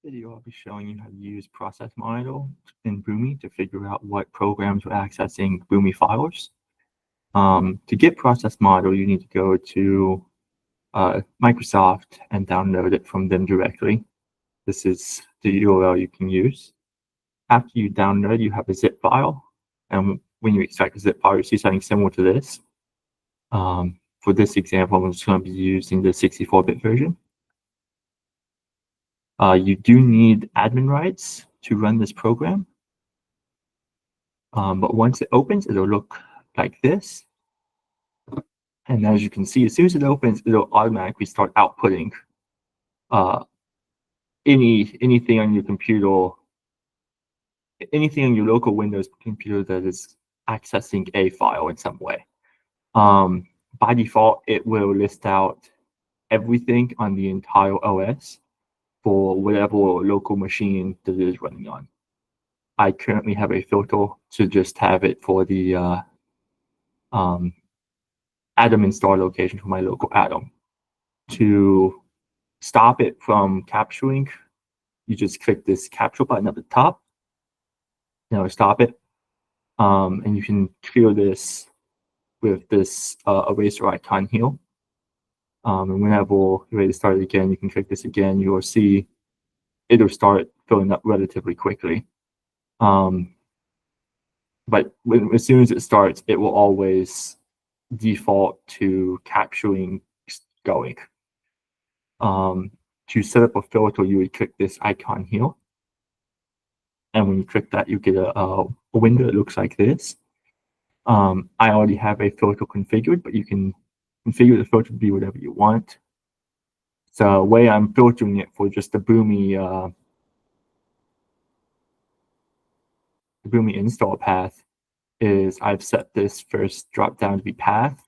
Video, I'll be showing you how to use Process Monitor in Boomi to figure out what programs are accessing Boomi files. To get Process Monitor, you need to go to Microsoft and download it from them directly. This is the URL you can use. After you download, you have a zip file. And when you extract a zip file, you see something similar to this. For this example, I'm just going to be using the 64-bit version. You do need admin rights to run this program. But once it opens, it'll look like this. And as you can see, as soon as it opens, it'll automatically start outputting anything on your computer, anything on your local Windows computer that is accessing a file in some way. By default, it will list out everything on the entire OS for whatever local machine that it is running on. I currently have a filter to just have it for the Atom install location for my local Atom. To stop it from capturing, you just click this capture button at the top. Now stop it. And you can clear this with this eraser icon here. And whenever you're ready to start it again, you can click this again. You will see it'll start filling up relatively quickly. But as soon as it starts, it will always default to capturing going. To set up a filter, you would click this icon here. And when you click that, you get a window that looks like this. I already have a filter configured, but you can configure the filter to be whatever you want. So the way I'm filtering it for just the Boomi install path is I've set this first drop down to be path,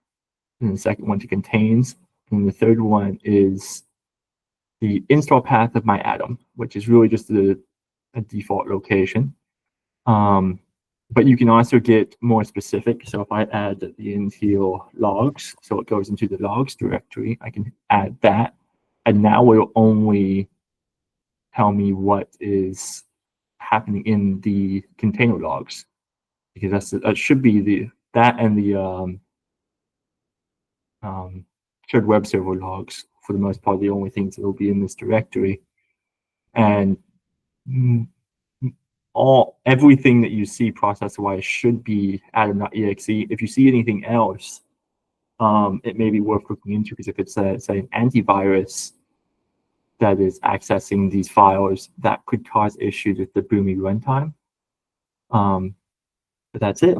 and the second one to contains, and the third one is the install path of my Atom, which is really just a default location. But you can also get more specific. So if I add the Intel logs, so it goes into the logs directory, I can add that. And now it will only tell me what is happening in the container logs, because that should be that and the shared web server logs, for the most part, the only things that will be in this directory. And everything that you see processor-wise should be Atom.exe. If you see anything else, it may be worth looking into, because if it's say an antivirus that is accessing these files, that could cause issues with the Boomi runtime. But that's it.